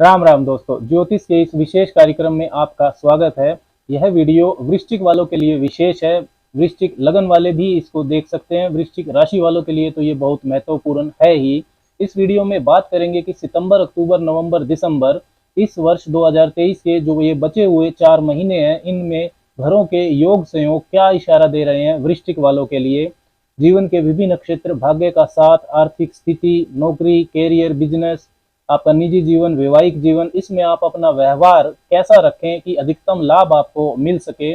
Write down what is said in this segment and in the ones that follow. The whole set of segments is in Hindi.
राम राम दोस्तों, ज्योतिष के इस विशेष कार्यक्रम में आपका स्वागत है। यह वीडियो वृश्चिक वालों के लिए विशेष है। वृश्चिक लगन वाले भी इसको देख सकते हैं। वृश्चिक राशि वालों के लिए तो ये बहुत महत्वपूर्ण है ही। इस वीडियो में बात करेंगे कि सितंबर, अक्टूबर, नवंबर, दिसंबर इस वर्ष 2023 के जो ये बचे हुए 4 महीने हैं, इनमें घरों के योग संयोग क्या इशारा दे रहे हैं वृश्चिक वालों के लिए। जीवन के विभिन्न क्षेत्र, भाग्य का साथ, आर्थिक स्थिति, नौकरी, कैरियर, बिजनेस, आपका निजी जीवन, वैवाहिक जीवन, इसमें आप अपना व्यवहार कैसा रखें कि अधिकतम लाभ आपको मिल सके।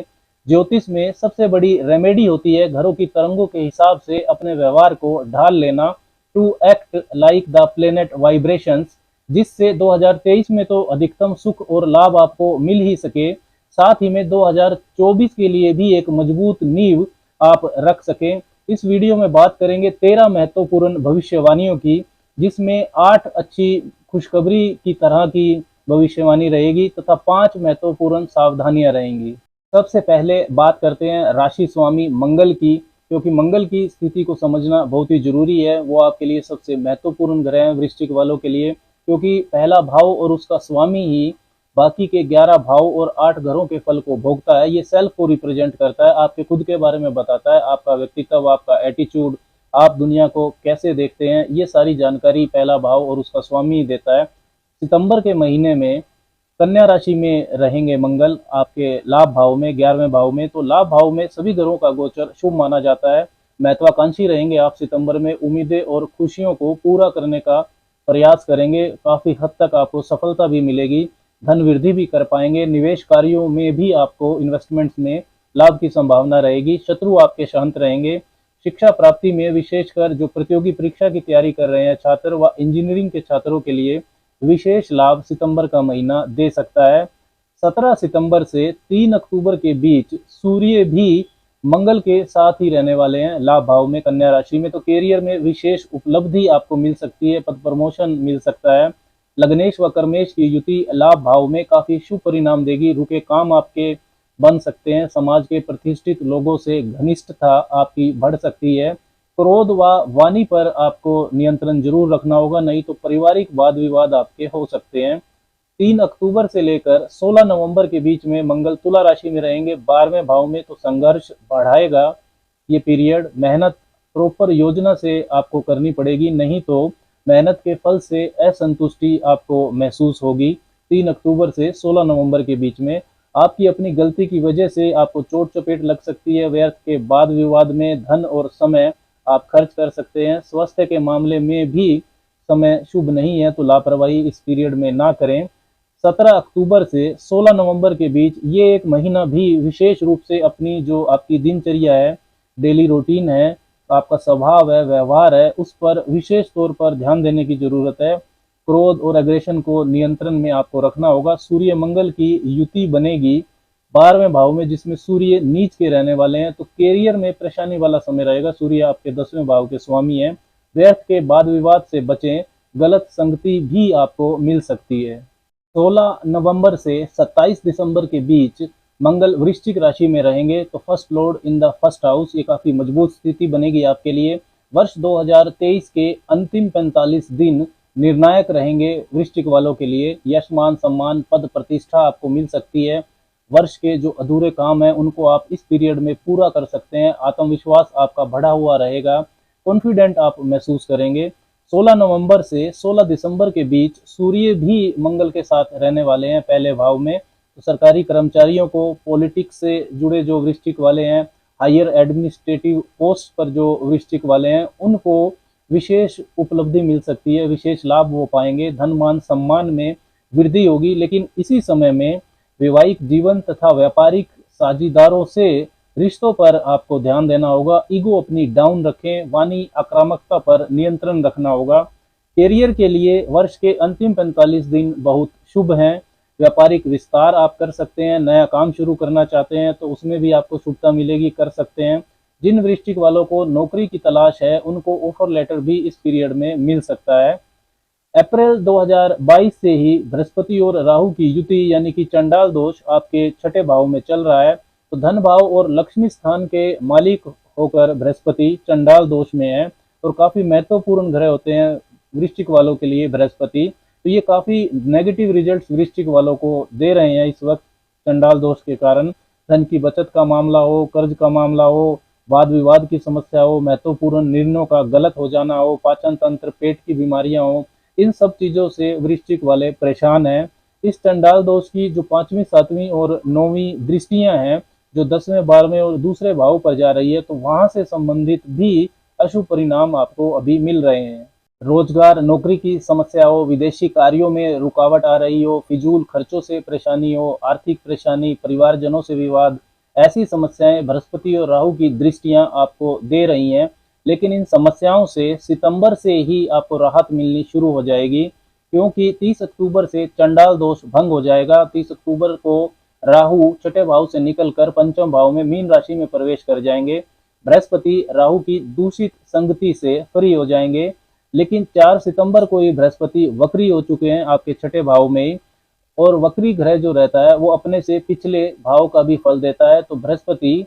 ज्योतिष में सबसे बड़ी रेमेडी होती है घरों की तरंगों के हिसाब से अपने व्यवहार को ढाल लेना, to act like the planet vibrations, जिससे 2023 में तो अधिकतम सुख और लाभ आपको मिल ही सके, साथ ही में 2024 के लिए भी एक मजबूत नींव आप रख सकें। इस वीडियो में बात करेंगे 13 महत्वपूर्ण भविष्यवाणियों की, जिसमें 8 अच्छी खुशखबरी की तरह की भविष्यवाणी रहेगी तथा 5 महत्वपूर्ण सावधानियां रहेंगी। सबसे पहले बात करते हैं राशि स्वामी मंगल की, क्योंकि मंगल की स्थिति को समझना बहुत ही जरूरी है। वो आपके लिए सबसे महत्वपूर्ण ग्रह है वृश्चिक वालों के लिए, क्योंकि पहला भाव और उसका स्वामी ही बाकी के 11 भाव और 8 घरों के फल को भोगता है। ये सेल्फ को रिप्रेजेंट करता है, आपके खुद के बारे में बताता है, आपका व्यक्तित्व, आपका एटीट्यूड, आप दुनिया को कैसे देखते हैं, ये सारी जानकारी पहला भाव और उसका स्वामी देता है। सितंबर के महीने में कन्या राशि में रहेंगे मंगल आपके लाभ भाव में, 11वें भाव में। तो लाभ भाव में सभी ग्रहों का गोचर शुभ माना जाता है। महत्वाकांक्षी रहेंगे आप सितंबर में, उम्मीदें और खुशियों को पूरा करने का प्रयास करेंगे। काफी हद तक आपको सफलता भी मिलेगी, धन वृद्धि भी कर पाएंगे। निवेश कार्यों में भी आपको, इन्वेस्टमेंट्स में लाभ की संभावना रहेगी। शत्रु आपके शांत रहेंगे। शिक्षा प्राप्ति में, विशेषकर जो प्रतियोगी परीक्षा की तैयारी कर रहे हैं छात्र व इंजीनियरिंग के छात्रों के लिए विशेष लाभ सितंबर का महीना दे सकता है। 17 सितंबर से 3 अक्टूबर के बीच सूर्य भी मंगल के साथ ही रहने वाले हैं लाभ भाव में, कन्या राशि में। तो कैरियर में विशेष उपलब्धि आपको मिल सकती है, पद प्रमोशन मिल सकता है। लग्नेश व कर्मेश की युति लाभ भाव में काफी शुभ परिणाम देगी। रुके काम आपके बन सकते हैं। समाज के प्रतिष्ठित लोगों से घनिष्ठता आपकी बढ़ सकती है। क्रोध व वाणी पर आपको नियंत्रण जरूर रखना होगा, नहीं तो पारिवारिक वाद विवाद आपके हो सकते हैं। 3 अक्टूबर से लेकर 16 नवंबर के बीच में मंगल तुला राशि में रहेंगे 12वें भाव में, तो संघर्ष बढ़ाएगा ये पीरियड। मेहनत प्रॉपर योजना से आपको करनी पड़ेगी, नहीं तो मेहनत के फल से असंतुष्टि आपको महसूस होगी। 3 अक्टूबर से 16 नवंबर के बीच में आपकी अपनी गलती की वजह से आपको चोट चपेट लग सकती है। व्यर्थ के वाद विवाद में धन और समय आप खर्च कर सकते हैं। स्वास्थ्य के मामले में भी समय शुभ नहीं है, तो लापरवाही इस पीरियड में ना करें। 17 अक्टूबर से 16 नवंबर के बीच ये एक महीना भी विशेष रूप से अपनी जो आपकी दिनचर्या है, डेली रूटीन है, आपका स्वभाव है, व्यवहार है, उस पर विशेष तौर पर ध्यान देने की जरूरत है। क्रोध और एग्रेशन को नियंत्रण में आपको रखना होगा। सूर्य मंगल की युति बनेगी 12वें भाव में, जिसमें सूर्य नीच के रहने वाले हैं, तो कैरियर में परेशानी वाला समय रहेगा। सूर्य आपके 10वें भाव के स्वामी हैं। व्यर्थ के वाद विवाद से बचें, गलत संगति भी आपको मिल सकती है। 16 नवंबर से 27 दिसंबर के बीच मंगल वृश्चिक राशि में रहेंगे, तो first Lord in the first house, ये काफी मजबूत स्थिति बनेगी आपके लिए। वर्ष 2023 के अंतिम 45 दिन निर्णायक रहेंगे वृश्चिक वालों के लिए। यश, मान, सम्मान, पद प्रतिष्ठा आपको मिल सकती है। वर्ष के जो अधूरे काम हैं उनको आप इस पीरियड में पूरा कर सकते हैं। आत्मविश्वास आपका बढ़ा हुआ रहेगा, कॉन्फिडेंट आप महसूस करेंगे। 16 नवंबर से 16 दिसंबर के बीच सूर्य भी मंगल के साथ रहने वाले हैं पहले भाव में, तो सरकारी कर्मचारियों को, पॉलिटिक्स से जुड़े जो वृश्चिक वाले हैं, हायर एडमिनिस्ट्रेटिव पोस्ट पर जो वृश्चिक वाले हैं, उनको विशेष उपलब्धि मिल सकती है, विशेष लाभ वो पाएंगे। धन, मान, सम्मान में वृद्धि होगी, लेकिन इसी समय में वैवाहिक जीवन तथा व्यापारिक साझीदारों से रिश्तों पर आपको ध्यान देना होगा। ईगो अपनी डाउन रखें, वाणी आक्रामकता पर नियंत्रण रखना होगा। कैरियर के लिए वर्ष के अंतिम 45 दिन बहुत शुभ हैं। व्यापारिक विस्तार आप कर सकते हैं, नया काम शुरू करना चाहते हैं तो उसमें भी आपको शुभता मिलेगी, कर सकते हैं। जिन वृश्चिक वालों को नौकरी की तलाश है उनको ऑफर लेटर भी इस पीरियड में मिल सकता है। अप्रैल 2022 से ही बृहस्पति और राहु की युति यानी कि चंडाल दोष आपके 6ठे भाव में चल रहा है, तो धन भाव और लक्ष्मी स्थान के मालिक होकर बृहस्पति चंडाल दोष में है और काफी महत्वपूर्ण ग्रह होते हैं वृश्चिक वालों के लिए बृहस्पति। तो ये काफी नेगेटिव रिजल्ट्स वृश्चिक वालों को दे रहे हैं इस वक्त चंडाल दोष के कारण। धन की बचत का मामला हो, कर्ज का मामला हो, वाद विवाद की समस्या हो, महत्वपूर्ण निर्णयों का गलत हो जाना हो, पाचन तंत्र, पेट की बीमारियां हो, इन सब चीजों से वृश्चिक वाले परेशान हैं। इस चंडाल दोष की जो 5वीं, 7वीं और 9वीं दृष्टियां हैं, जो 10वें, 12वें और दूसरे भाव पर जा रही है, तो वहां से संबंधित भी अशुभ परिणाम आपको अभी मिल रहे हैं। रोजगार, नौकरी की समस्या हो, विदेशी कार्यों में रुकावट आ रही हो, फिजूल खर्चों से परेशानी हो, आर्थिक परेशानी, परिवारजनों से विवाद, ऐसी समस्याएं बृहस्पति और राहु की दृष्टियां आपको दे रही हैं। लेकिन इन समस्याओं से सितंबर से ही आपको राहत मिलनी शुरू हो जाएगी, क्योंकि 30 अक्टूबर से चंडाल दोष भंग हो जाएगा। 30 अक्टूबर को राहु छठे भाव से निकलकर पंचम भाव में मीन राशि में प्रवेश कर जाएंगे। बृहस्पति राहु की दूषित संगति से फ्री हो जाएंगे। लेकिन 4 सितंबर को ये बृहस्पति वक्री हो चुके हैं आपके छठे भाव में, और वक्री ग्रह जो रहता है वो अपने से पिछले भाव का भी फल देता है, तो बृहस्पति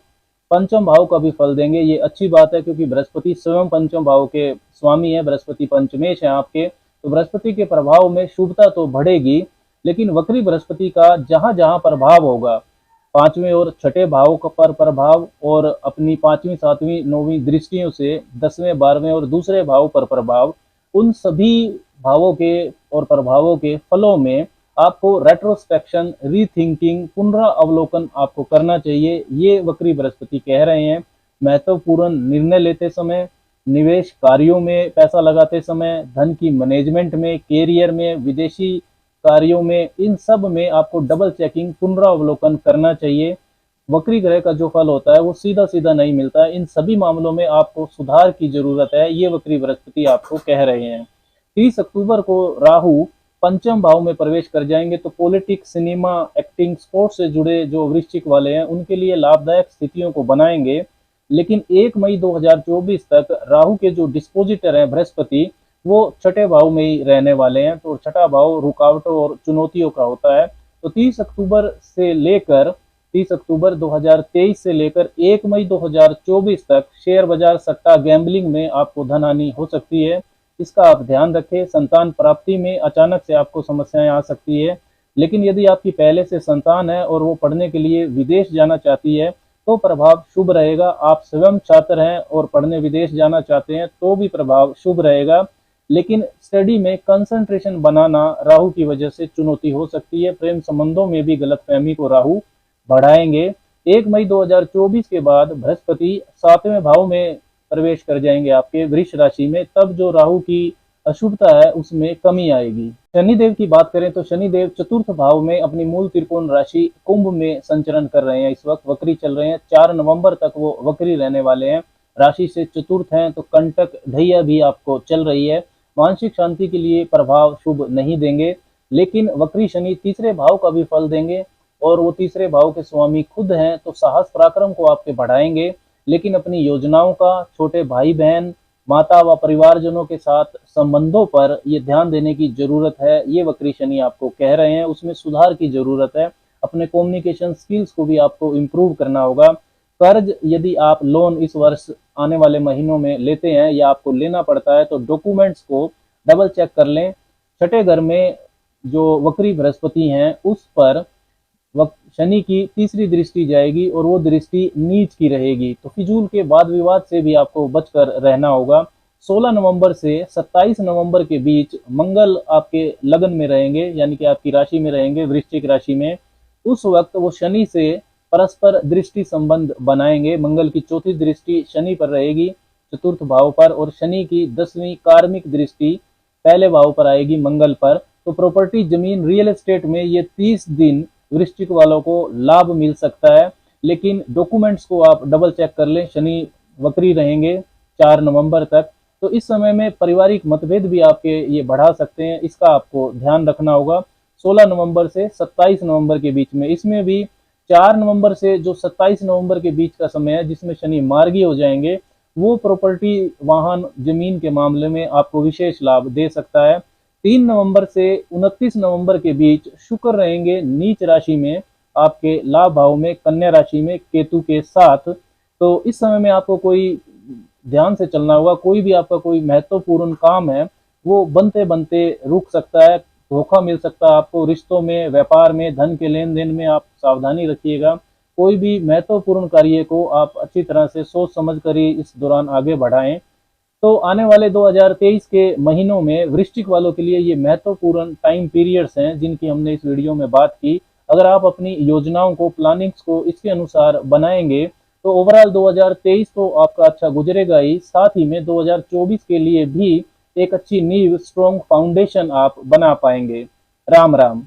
पंचम भाव का भी फल देंगे। ये अच्छी बात है, क्योंकि बृहस्पति स्वयं पंचम भाव के स्वामी है, बृहस्पति पंचमेश है आपके। तो बृहस्पति के प्रभाव में शुभता तो बढ़ेगी, लेकिन वक्री बृहस्पति का जहां जहां प्रभाव होगा, 5वें और छठे भाव पर प्रभाव, और अपनी 5वीं, 7वीं, 9वीं दृष्टियों से 10वें, 12वें और दूसरे भाव पर प्रभाव, उन सभी भावों के और प्रभावों के फलों में आपको रेट्रोस्पेक्शन, रीथिंकिंग, पुनरावलोकन आपको करना चाहिए, ये वक्री बृहस्पति कह रहे हैं। महत्वपूर्ण निर्णय लेते समय, निवेश कार्यों में पैसा लगाते समय, धन की मैनेजमेंट में, कैरियर में, विदेशी कार्यों में, इन सब में आपको डबल चेकिंग, पुनरावलोकन करना चाहिए। वक्री ग्रह का जो फल होता है वो सीधा सीधा नहीं मिलता है, इन सभी मामलों में आपको सुधार की जरूरत है, ये वक्री बृहस्पति आपको कह रहे हैं। 30 अक्टूबर को राहु पंचम भाव में प्रवेश कर जाएंगे, तो पॉलिटिक्स, सिनेमा, एक्टिंग, स्पोर्ट्स से जुड़े जो वृश्चिक वाले हैं उनके लिए लाभदायक स्थितियों को बनाएंगे। लेकिन 1 मई 2024 तक राहु के जो डिस्पोजिटर हैं बृहस्पति, वो छठे भाव में ही रहने वाले हैं, तो छठा भाव रुकावटों और चुनौतियों का होता है। तो 30 अक्टूबर 2023 से लेकर 1 मई 2024 तक शेयर बाजार, सट्टा, गैम्बलिंग में आपको धन हानि हो सकती है, इसका आप ध्यान रखें। संतान प्राप्ति में अचानक से आपको समस्याएं आ सकती है, लेकिन यदि आपकी पहले से संतान है और वो पढ़ने के लिए विदेश जाना चाहती है तो प्रभाव शुभ रहेगा। आप स्वयं छात्र हैं और पढ़ने विदेश जाना चाहते हैं तो भी प्रभाव शुभ रहेगा, लेकिन स्टडी में कंसंट्रेशन बनाना राहु की वजह से चुनौती हो सकती है। प्रेम संबंधों में भी गलतफहमी को राहु बढ़ाएंगे। 1 मई 2024 के बाद बृहस्पति 7वें भाव में प्रवेश कर जाएंगे आपके वृष राशि में, तब जो राहु की अशुभता है उसमें कमी आएगी। शनिदेव की बात करें तो शनिदेव चतुर्थ भाव में अपनी मूल त्रिकोण राशि कुंभ में संचरण कर रहे हैं, इस वक्त वक्री चल रहे हैं। 4 नवंबर तक वो वक्री रहने वाले हैं, राशि से चतुर्थ हैं, तो कंटक ढैया भी आपको चल रही है। मानसिक शांति के लिए प्रभाव शुभ नहीं देंगे, लेकिन वक्री शनि तीसरे भाव का भी फल देंगे, और वो तीसरे भाव के स्वामी खुद हैं, तो साहस पराक्रम को आपके बढ़ाएंगे। लेकिन अपनी योजनाओं का, छोटे भाई बहन, माता व परिवारजनों के साथ संबंधों पर ये ध्यान देने की जरूरत है, ये वक्री शनि आपको कह रहे हैं, उसमें सुधार की जरूरत है। अपने कम्युनिकेशन स्किल्स को भी आपको इम्प्रूव करना होगा। कर्ज यदि आप लोन इस वर्ष आने वाले महीनों में लेते हैं या आपको लेना पड़ता है, तो डॉक्यूमेंट्स को डबल चेक कर लें। छठे घर में जो वक्री बृहस्पति हैं उस पर शनि की तीसरी दृष्टि जाएगी, और वो दृष्टि नीच की रहेगी, तो फिजूल के वाद विवाद से भी आपको बचकर रहना होगा। 16 नवंबर से 27 नवंबर के बीच मंगल आपके लगन में रहेंगे, यानी कि आपकी राशि में रहेंगे, वृश्चिक राशि में। उस वक्त वो शनि से परस्पर दृष्टि संबंध बनाएंगे। मंगल की चौथी दृष्टि शनि पर रहेगी, चतुर्थ भाव पर, और शनि की 10वीं कार्मिक दृष्टि पहले भाव पर आएगी, मंगल पर। तो प्रॉपर्टी, जमीन, रियल एस्टेट में ये 30 दिन वृश्चिक वालों को लाभ मिल सकता है, लेकिन डॉक्यूमेंट्स को आप डबल चेक कर लें। शनि वक्री रहेंगे 4 नवंबर तक, तो इस समय में पारिवारिक मतभेद भी आपके ये बढ़ा सकते हैं, इसका आपको ध्यान रखना होगा। 16 नवंबर से 27 नवंबर के बीच में, इसमें भी 4 नवंबर से जो 27 नवंबर के बीच का समय है जिसमें शनि मार्गी हो जाएंगे, वो प्रॉपर्टी, वाहन, जमीन के मामले में आपको विशेष लाभ दे सकता है। 3 नवंबर से 29 नवंबर के बीच शुक्र रहेंगे नीच राशि में, आपके लाभ भाव में, कन्या राशि में केतु के साथ। तो इस समय में आपको कोई ध्यान से चलना होगा, कोई भी आपका कोई महत्वपूर्ण काम है वो बनते बनते रुक सकता है, धोखा मिल सकता है आपको। रिश्तों में, व्यापार में, धन के लेन देन में आप सावधानी रखिएगा। कोई भी महत्वपूर्ण कार्य को आप अच्छी तरह से सोच समझ कर ही इस दौरान आगे बढ़ाएं। तो आने वाले 2023 के महीनों में वृश्चिक वालों के लिए ये महत्वपूर्ण टाइम पीरियड्स हैं जिनकी हमने इस वीडियो में बात की। अगर आप अपनी योजनाओं को, प्लानिंग्स को इसके अनुसार बनाएंगे तो ओवरऑल 2023 तो आपका अच्छा गुजरेगा ही, साथ ही में 2024 के लिए भी एक अच्छी नींव, स्ट्रॉन्ग फाउंडेशन आप बना पाएंगे। राम राम।